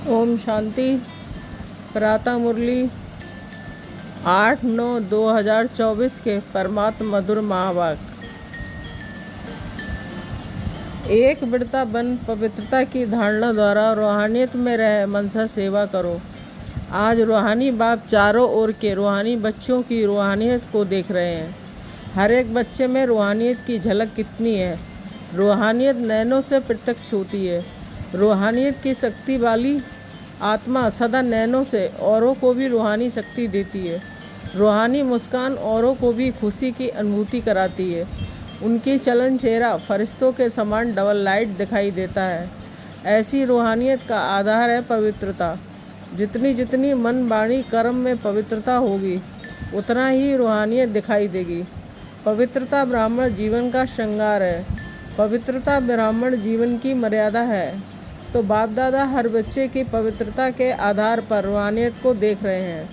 ओम शांति। प्रातः मुरली 8/9/2024 के परमात्मा मधुर महावाक्य। एक बिड़ता बन पवित्रता की धारणा द्वारा रूहानियत में रह मनसा सेवा करो। आज रूहानी बाप चारों ओर के रूहानी बच्चों की रूहानियत को देख रहे हैं। हर एक बच्चे में रूहानियत की झलक कितनी है। रूहानियत नैनों से प्रत्यक्ष होती है। रूहानियत की शक्ति वाली आत्मा सदा नैनों से औरों को भी रूहानी शक्ति देती है। रूहानी मुस्कान औरों को भी खुशी की अनुभूति कराती है। उनकी चलन चेहरा फरिश्तों के समान डबल लाइट दिखाई देता है। ऐसी रूहानियत का आधार है पवित्रता। जितनी जितनी मन वाणी कर्म में पवित्रता होगी उतना ही रूहानियत दिखाई देगी। पवित्रता ब्राह्मण जीवन का श्रृंगार है। पवित्रता ब्राह्मण जीवन की मर्यादा है। तो बाप दादा हर बच्चे की पवित्रता के आधार पर रूहानियत को देख रहे हैं।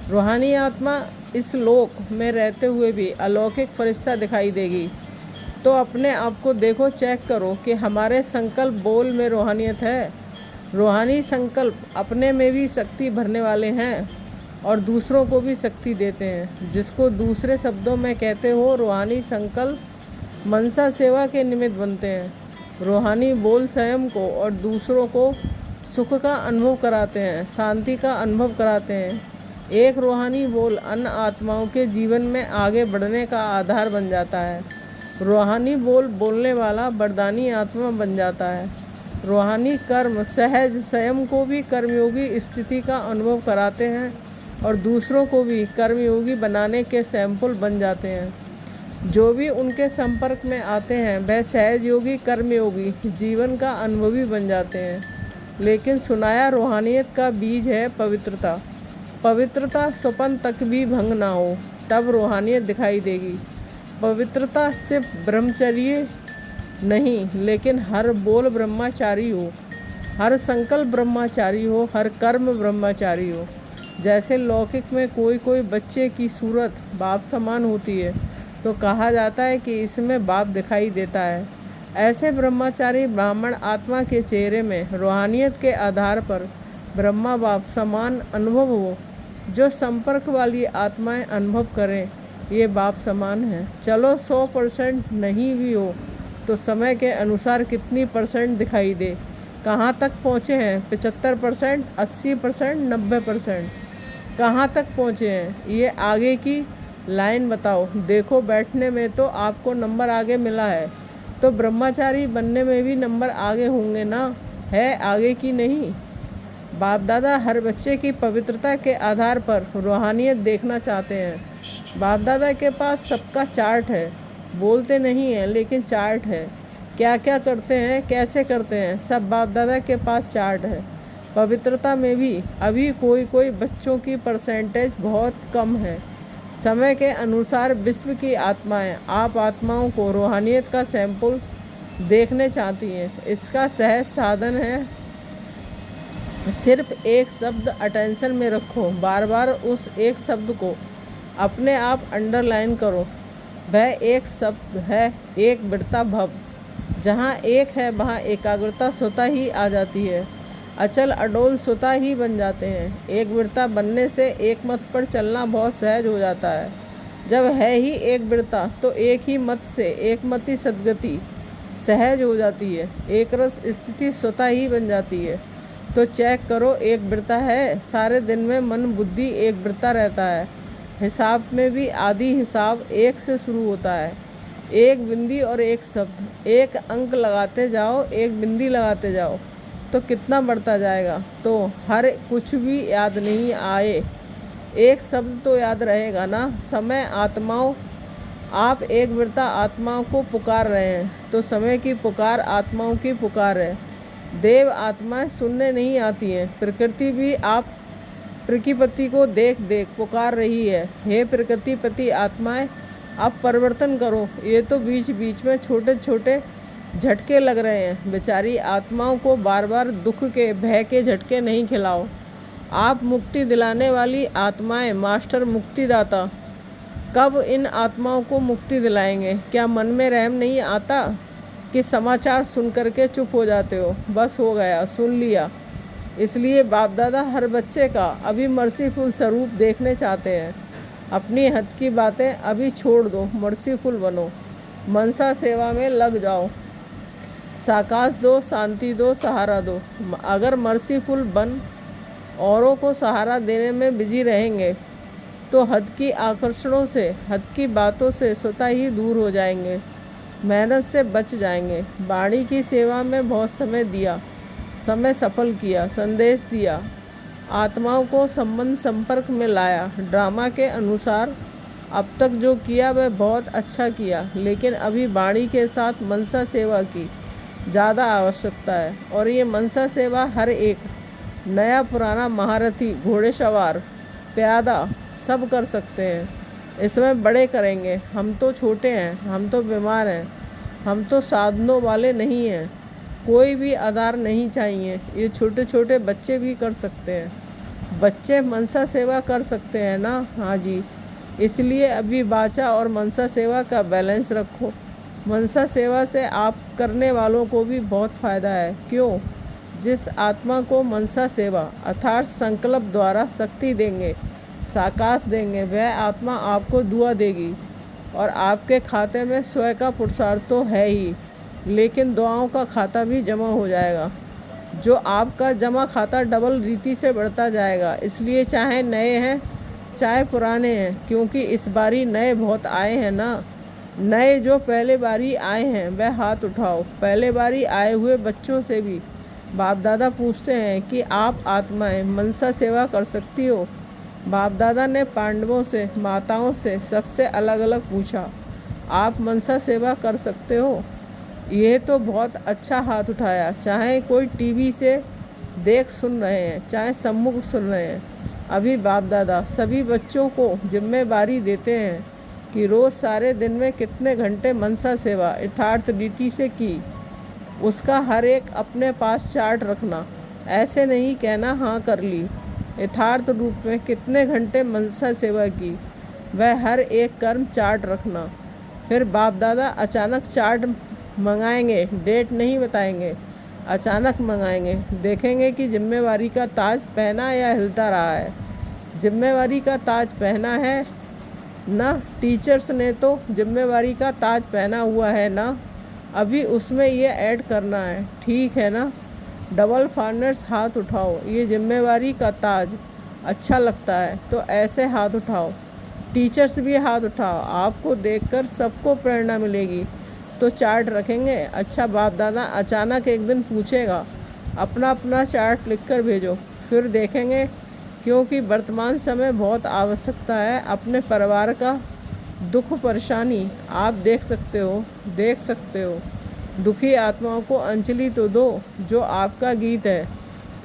रूहानी आत्मा इस लोक में रहते हुए भी अलौकिक फरिश्ता दिखाई देगी। तो अपने आप को देखो, चेक करो कि हमारे संकल्प बोल में रूहानियत है। रूहानी संकल्प अपने में भी शक्ति भरने वाले हैं और दूसरों को भी शक्ति देते हैं। जिसको दूसरे शब्दों में कहते हो, रूहानी संकल्प मनसा सेवा के निमित्त बनते हैं। रूहानी बोल स्वयं को और दूसरों को सुख का अनुभव कराते हैं, शांति का अनुभव कराते हैं। एक रूहानी बोल अन्य आत्माओं के जीवन में आगे बढ़ने का आधार बन जाता है। रूहानी बोल बोलने वाला वरदानी आत्मा बन जाता है। रूहानी कर्म सहज स्वयं को भी कर्मयोगी स्थिति का अनुभव कराते हैं और दूसरों को भी कर्मयोगी बनाने के सैंपल बन जाते हैं। जो भी उनके संपर्क में आते हैं वह सहज योगी कर्मयोगी जीवन का अनुभवी बन जाते हैं। लेकिन सुनाया रूहानियत का बीज है पवित्रता। पवित्रता स्वपन तक भी भंग ना हो तब रूहानियत दिखाई देगी। पवित्रता सिर्फ ब्रह्मचर्य नहीं, लेकिन हर बोल ब्रह्मचारी हो, हर संकल्प ब्रह्मचारी हो, हर कर्म ब्रह्मचारी हो। जैसे लौकिक में कोई कोई बच्चे की सूरत बाप समान होती है तो कहा जाता है कि इसमें बाप दिखाई देता है। ऐसे ब्रह्मचारी ब्राह्मण आत्मा के चेहरे में रूहानियत के आधार पर ब्रह्मा बाप समान अनुभव हो। जो संपर्क वाली आत्माएं अनुभव करें ये बाप समान है। चलो 100% नहीं भी हो तो समय के अनुसार कितनी % दिखाई दे। कहाँ तक पहुँचे हैं? 75%, 80%, 90%? कहाँ तक पहुँचे हैं? ये आगे की लाइन बताओ। देखो, बैठने में तो आपको नंबर आगे मिला है तो ब्रह्मचारी बनने में भी नंबर आगे होंगे ना, है आगे की नहीं। बाप दादा हर बच्चे की पवित्रता के आधार पर रूहानियत देखना चाहते हैं। बाप दादा के पास सबका चार्ट है। बोलते नहीं हैं लेकिन चार्ट है। क्या क्या करते हैं, कैसे करते हैं, सब बाप दादा के पास चार्ट है। पवित्रता में भी अभी कोई कोई बच्चों की % बहुत कम है। समय के अनुसार विश्व की आत्माएं आप आत्माओं को रूहानियत का सैंपल देखने चाहती हैं। इसका सहज साधन है, सिर्फ एक शब्द अटेंशन में रखो। बार बार उस एक शब्द को अपने आप अंडरलाइन करो। वह एक शब्द है एक बिड़ता भव। जहाँ एक है वहाँ एकाग्रता स्वतः ही आ जाती है। अचल अडोल स्वतः ही बन जाते हैं। एक बिड़ता बनने से एक मत पर चलना बहुत सहज हो जाता है। जब है ही एक बिड़ता तो एक ही मत से एक मती सद्गति सहज हो जाती है। एक रस स्थिति स्वतः ही बन जाती है। तो चेक करो, एक बिड़ता है। सारे दिन में मन बुद्धि एक बिड़ता रहता है। हिसाब में भी आदि हिसाब एक से शुरू होता है। एक बिंदी और एक शब्द, एक अंक लगाते जाओ, एक बिंदी लगाते जाओ तो कितना बढ़ता जाएगा। तो हर कुछ भी याद नहीं आए, एक शब्द तो याद रहेगा ना। समय आत्माओं, आप एक बिड़ता आत्माओं को पुकार रहे हैं तो समय की पुकार आत्माओं की पुकार है। देव आत्माएं सुनने नहीं आती हैं। प्रकृति भी आप प्रकृति को देख देख पुकार रही है, हे प्रकृतिपति आत्माएं आप परिवर्तन करो। ये तो बीच बीच में छोटे छोटे झटके लग रहे हैं। बेचारी आत्माओं को बार बार दुख के भय के झटके नहीं खिलाओ। आप मुक्ति दिलाने वाली आत्माएं, मास्टर मुक्तिदाता, कब इन आत्माओं को मुक्ति दिलाएंगे? क्या मन में रहम नहीं आता कि समाचार सुन करके चुप हो जाते हो? बस हो गया, सुन लिया, इसलिए बाप दादा हर बच्चे का अभी मर्सीफुल स्वरूप देखने चाहते हैं। अपनी हद की बातें अभी छोड़ दो, मर्सीफुल बनो, मनसा सेवा में लग जाओ। साकाश दो, शांति दो, सहारा दो। अगर मर्सीफुल बन औरों को सहारा देने में बिजी रहेंगे तो हद की आकर्षणों से, हद की बातों से स्वतः ही दूर हो जाएंगे, मेहनत से बच जाएंगे। वाणी की सेवा में बहुत समय दिया, समय सफल किया, संदेश दिया, आत्माओं को संबंध संपर्क में लाया। ड्रामा के अनुसार अब तक जो किया वह बहुत अच्छा किया, लेकिन अभी वाणी के साथ मनसा सेवा की ज़्यादा आवश्यकता है। और ये मनसा सेवा हर एक, नया पुराना, महारथी, घोड़े सवार, प्यादा, सब कर सकते हैं। इसमें बड़े करेंगे। हम तो छोटे हैं, हम तो बीमार हैं, हम तो साधनों वाले नहीं हैं, कोई भी आधार नहीं चाहिए। ये छोटे छोटे बच्चे भी कर सकते हैं। बच्चे मनसा सेवा कर सकते हैं ना? हाँ जी। इसलिए अभी वाचा और मनसा सेवा का बैलेंस रखो। मनसा सेवा से आप करने वालों को भी बहुत फ़ायदा है। क्यों? जिस आत्मा को मनसा सेवा अर्थात संकल्प द्वारा शक्ति देंगे, साकाश देंगे, वह आत्मा आपको दुआ देगी। और आपके खाते में स्वयं का पुरुषार्थ तो है ही, लेकिन दुआओं का खाता भी जमा हो जाएगा। जो आपका जमा खाता डबल रीति से बढ़ता जाएगा। इसलिए चाहे नए हैं चाहे पुराने हैं, क्योंकि इस बारी नए बहुत आए हैं ना। नए जो पहले बारी आए हैं वह हाथ उठाओ। पहले बारी आए हुए बच्चों से भी बाप दादा पूछते हैं कि आप आत्माएं मनसा सेवा कर सकती हो? बाप दादा ने पांडवों से, माताओं से, सबसे अलग अलग पूछा, आप मनसा सेवा कर सकते हो? ये तो बहुत अच्छा हाथ उठाया। चाहे कोई टीवी से देख सुन रहे हैं, चाहे सम्मुख सुन रहे हैं, अभी बाप दादा सभी बच्चों को जिम्मेवारी देते हैं कि रोज़ सारे दिन में कितने घंटे मनसा सेवा यथार्थ रीति से की, उसका हर एक अपने पास चार्ट रखना। ऐसे नहीं कहना हाँ कर ली। यथार्थ रूप में कितने घंटे मनसा सेवा की, वह हर एक कर्म चार्ट रखना। फिर बाप दादा अचानक चार्ट मंगाएंगे, डेट नहीं बताएंगे, अचानक मंगाएंगे। देखेंगे कि जिम्मेवारी का ताज पहना या हिलता रहा है। जिम्मेवारी का ताज पहना है ना, टीचर्स ने तो जिम्मेवारी का ताज पहना हुआ है ना, अभी उसमें ये ऐड करना है, ठीक है ना? डबल फार्नर्स हाथ उठाओ। ये जिम्मेवारी का ताज अच्छा लगता है तो ऐसे हाथ उठाओ। टीचर्स भी हाथ उठाओ, आपको देखकर सबको प्रेरणा मिलेगी। तो चार्ट रखेंगे। अच्छा, बाप दादा अचानक एक दिन पूछेगा, अपना अपना चार्ट लिखकर भेजो। फिर देखेंगे, क्योंकि वर्तमान समय बहुत आवश्यकता है अपने परिवार का दुख परेशानी आप देख सकते हो। दुखी आत्माओं को अंजलि तो दो, जो आपका गीत है।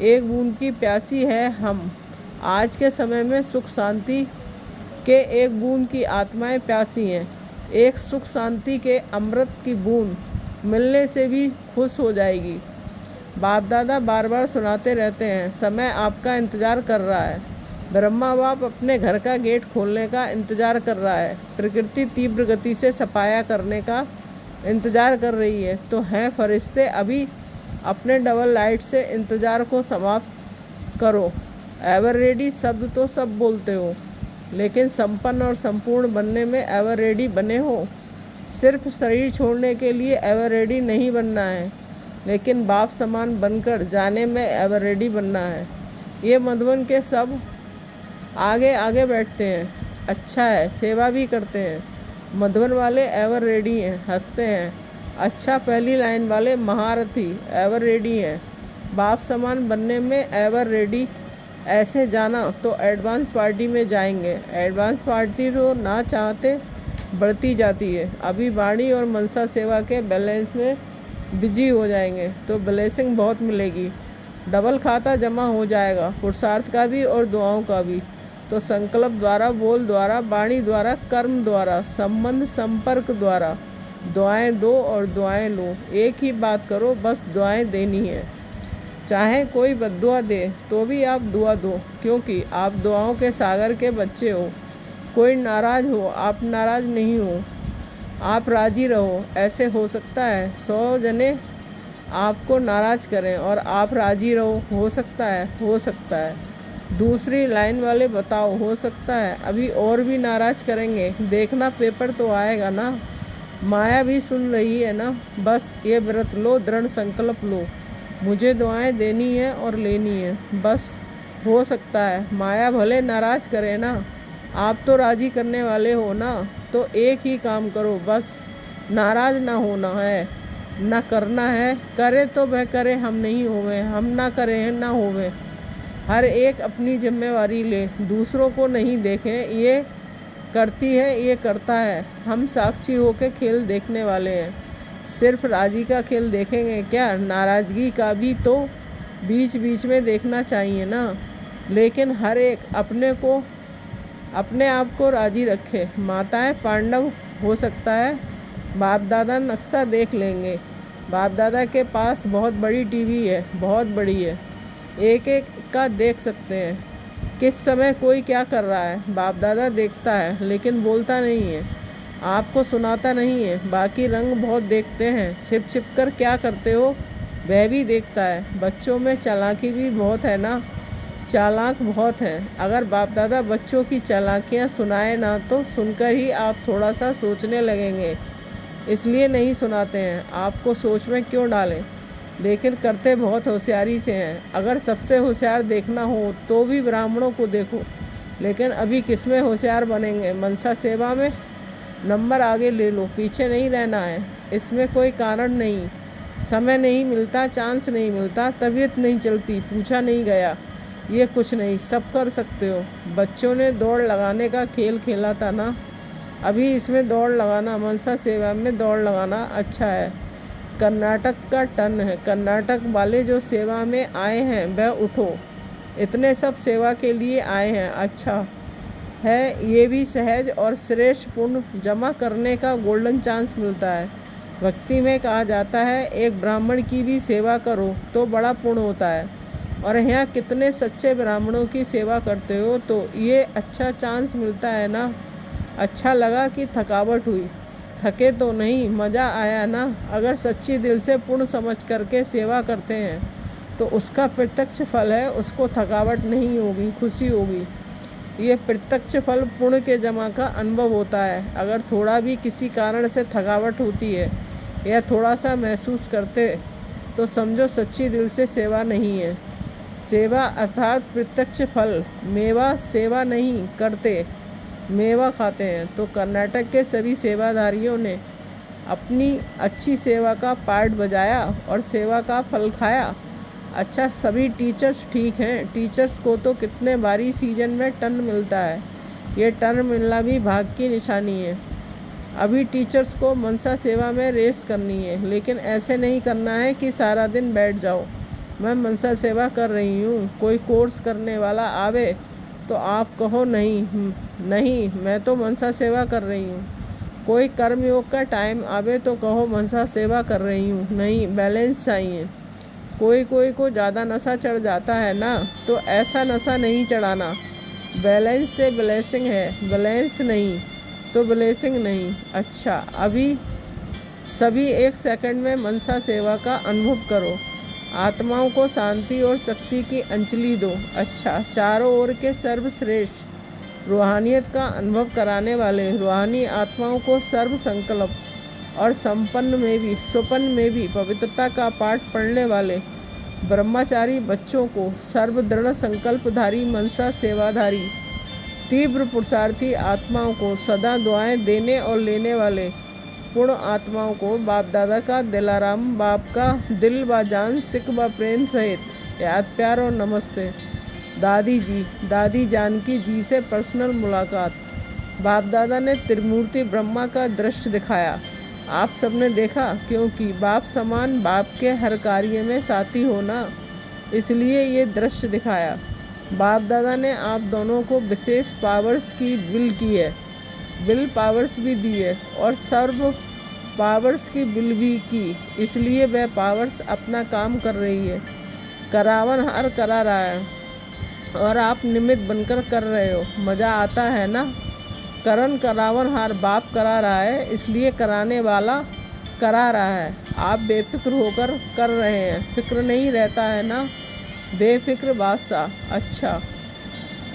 एक बूंद की प्यासी है हम। आज के समय में सुख शांति के एक बूंद की आत्माएं प्यासी हैं। एक सुख शांति के अमृत की बूंद मिलने से भी खुश हो जाएगी। बाप दादा बार बार सुनाते रहते हैं, समय आपका इंतज़ार कर रहा है। ब्रह्मा बाप अपने घर का गेट खोलने का इंतज़ार कर रहा है। प्रकृति तीव्र गति से सफाया करने का इंतज़ार कर रही है। तो हैं फरिश्ते, अभी अपने डबल लाइट से इंतज़ार को समाप्त करो। एवर रेडी शब्द तो सब बोलते हो, लेकिन संपन्न और संपूर्ण बनने में एवर रेडी बने हो? सिर्फ शरीर छोड़ने के लिए एवर रेडी नहीं बनना है, लेकिन बाप समान बनकर जाने में एवर रेडी बनना है। ये मधुबन के सब आगे आगे बैठते हैं, अच्छा है, सेवा भी करते हैं। मधुबन वाले एवर रेडी हैं, हंसते हैं। अच्छा, पहली लाइन वाले महारथी एवर रेडी हैं, बाप समान बनने में एवर रेडी। ऐसे जाना तो एडवांस पार्टी में जाएंगे। एडवांस पार्टी तो ना चाहते बढ़ती जाती है। अभी वाणी और मनसा सेवा के बैलेंस में बिजी हो जाएंगे तो ब्लेसिंग बहुत मिलेगी। डबल खाता जमा हो जाएगा, पुरुषार्थ का भी और दुआओं का भी। तो संकल्प द्वारा, बोल द्वारा, वाणी द्वारा, कर्म द्वारा, संबंध संपर्क द्वारा दुआएं दो और दुआएं लो। एक ही बात करो, बस दुआएं देनी है। चाहे कोई बद्दुआ दे तो भी आप दुआ दो, क्योंकि आप दुआओं के सागर के बच्चे हो। कोई नाराज़ हो, आप नाराज़ नहीं हो, आप राज़ी रहो। ऐसे हो सकता है 100 जने आपको नाराज़ करें और आप राज़ी रहो, हो सकता है, हो सकता है। दूसरी लाइन वाले बताओ, हो सकता है अभी और भी नाराज़ करेंगे, देखना पेपर तो आएगा ना। माया भी सुन रही है ना। बस ये व्रत लो, दृढ़ संकल्प लो, मुझे दुआएं देनी है और लेनी है, बस। हो सकता है माया भले नाराज़ करे ना, आप तो राज़ी करने वाले हो ना। तो एक ही काम करो बस, नाराज़ ना होना है, ना करना है। करे तो वह करे, हम नहीं होवे, हम ना करें ना होवे। हर एक अपनी जिम्मेवारी ले, दूसरों को नहीं देखें, ये करती है, ये करता है। हम साक्षी होकर खेल देखने वाले हैं। सिर्फ राजी का खेल देखेंगे क्या? नाराज़गी का भी तो बीच बीच में देखना चाहिए ना। लेकिन हर एक अपने आप को राजी रखे। माताएं पांडव हो सकता है, बाप दादा नक्शा देख लेंगे। बाप दादा के पास बहुत बड़ी टीवी है, बहुत बड़ी है, एक एक का देख सकते हैं किस समय कोई क्या कर रहा है। बाप दादा देखता है लेकिन बोलता नहीं है, आपको सुनाता नहीं है। बाकी रंग बहुत देखते हैं, छिप छिप कर क्या करते हो वह भी देखता है। बच्चों में चालाकी भी बहुत है ना, चालाक बहुत हैं। अगर बाप दादा बच्चों की चालाकियाँ सुनाए ना तो सुनकर ही आप थोड़ा सा सोचने लगेंगे, इसलिए नहीं सुनाते हैं। आपको सोच में क्यों डालें, लेकिन करते बहुत होशियारी से हैं। अगर सबसे होशियार देखना हो तो भी ब्राह्मणों को देखो, लेकिन अभी किस में होशियार बनेंगे? मनसा सेवा में। नंबर आगे ले लो, पीछे नहीं रहना है। इसमें कोई कारण नहीं, समय नहीं मिलता, चांस नहीं मिलता, तबीयत नहीं चलती, पूछा नहीं गया, ये कुछ नहीं, सब कर सकते हो। बच्चों ने दौड़ लगाने का खेल खेला था ना, अभी इसमें दौड़ लगाना, मनसा सेवा में दौड़ लगाना अच्छा है। कर्नाटक का टर्न है, कर्नाटक वाले जो सेवा में आए हैं वह उठो, इतने सब सेवा के लिए आए हैं। अच्छा है, ये भी सहज और श्रेष्ठ पुण्य जमा करने का गोल्डन चांस मिलता है। भक्ति में कहा जाता है एक ब्राह्मण की भी सेवा करो तो बड़ा पुण्य होता है, और यहाँ कितने सच्चे ब्राह्मणों की सेवा करते हो, तो ये अच्छा चांस मिलता है ना। अच्छा लगा कि थकावट हुई, थके तो नहीं, मज़ा आया ना। अगर सच्ची दिल से पुण्य समझ करके सेवा करते हैं तो उसका प्रत्यक्ष फल है, उसको थकावट नहीं होगी, खुशी होगी। ये प्रत्यक्ष फल पुण्य के जमा का अनुभव होता है। अगर थोड़ा भी किसी कारण से थकावट होती है या थोड़ा सा महसूस करते तो समझो सच्ची दिल से सेवा नहीं है। सेवा अर्थात प्रत्यक्ष फल, मेवा सेवा नहीं करते, मेवा खाते हैं। तो कर्नाटक के सभी सेवाधारियों ने अपनी अच्छी सेवा का पार्ट बजाया और सेवा का फल खाया। अच्छा, सभी टीचर्स ठीक हैं। टीचर्स को तो कितने बारी सीजन में टर्न मिलता है, ये टर्न मिलना भी भाग्य की निशानी है। अभी टीचर्स को मनसा सेवा में रेस करनी है, लेकिन ऐसे नहीं करना है कि सारा दिन बैठ जाओ, मैं मनसा सेवा कर रही हूँ। कोई कोर्स करने वाला आवे तो आप कहो नहीं नहीं, मैं तो मनसा सेवा कर रही हूँ। कोई कर्मयोग का टाइम आवे तो कहो मनसा सेवा कर रही हूँ। नहीं, बैलेंस चाहिए। कोई को ज़्यादा नशा चढ़ जाता है ना, तो ऐसा नशा नहीं चढ़ाना। बैलेंस से ब्लेसिंग है, बैलेंस नहीं तो ब्लेसिंग नहीं। अच्छा, अभी सभी एक सेकंड में मनसा सेवा का अनुभव करो। आत्माओं को शांति और शक्ति की अंजलि दो। अच्छा, चारों ओर के सर्वश्रेष्ठ रूहानियत का अनुभव कराने वाले रूहानी आत्माओं को सर्व संकल्प और संपन्न में भी सुपन्न में भी पवित्रता का पाठ पढ़ने वाले ब्रह्मचारी बच्चों को, सर्व दृढ़ संकल्पधारी मनसा सेवाधारी तीव्र पुरुषार्थी आत्माओं को, सदा दुआएं देने और लेने वाले पूर्ण आत्माओं को बाप दादा का दिलाराम, बाप का दिल व जान, सिक व प्रेम सहित याद, प्यार और नमस्ते। दादी जानकी जी से पर्सनल मुलाकात। बाप दादा ने त्रिमूर्ति ब्रह्मा का दृश्य दिखाया, आप सबने देखा, क्योंकि बाप समान बाप के हर कार्य में साथी होना, इसलिए ये दृश्य दिखाया। बाप दादा ने आप दोनों को विशेष पावर्स की विल पावर्स भी दी है और सर्व पावर्स की विल भी की, इसलिए वह पावर्स अपना काम कर रही है। करावन हार करा रहा है और आप निमित्त बनकर कर रहे हो, मज़ा आता है ना। करावन हार बाप करा रहा है, इसलिए कराने वाला करा रहा है। आप बेफिक्र होकर कर रहे हैं। फिक्र नहीं रहता है ना, बेफिक्र बादशाह। अच्छा,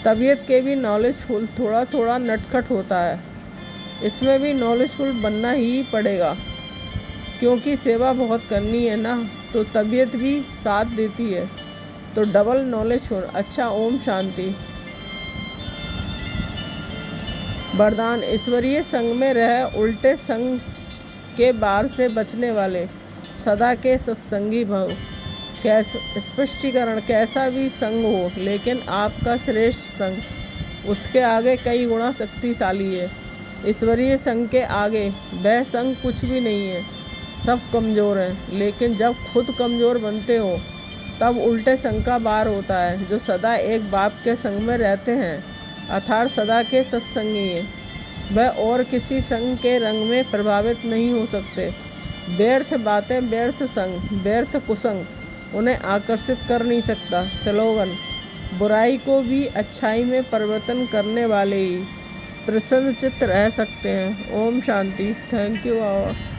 तबीयत के भी नॉलेजफुल, थोड़ा थोड़ा नटखट होता है। इसमें भी नॉलेजफुल बनना ही पड़ेगा, क्योंकि सेवा बहुत करनी है ना, तो तबीयत भी साथ देती है, तो डबल नॉलेजफुल। अच्छा, ओम शांति। वरदान, ईश्वरीय संग में रह, उल्टे संग के बार से बचने वाले, सदा के सत्संगी भव। स्पष्टीकरण, कैसा भी संग हो, लेकिन आपका श्रेष्ठ संग उसके आगे कई गुना शक्तिशाली है। ईश्वरीय संग के आगे वह संग कुछ भी नहीं है, सब कमज़ोर हैं। लेकिन जब खुद कमज़ोर बनते हो तब उल्टे संग का बार होता है। जो सदा एक बाप के संग में रहते हैं, अर्थात सदा के सत्संगी हैं, वह और किसी संग के रंग में प्रभावित नहीं हो सकते। व्यर्थ बातें, व्यर्थ संग, व्यर्थ कुसंग उन्हें आकर्षित कर नहीं सकता। स्लोगन, बुराई को भी अच्छाई में परिवर्तन करने वाले ही प्रसन्नचित्त रह सकते हैं। ओम शांति। Thank you Baba.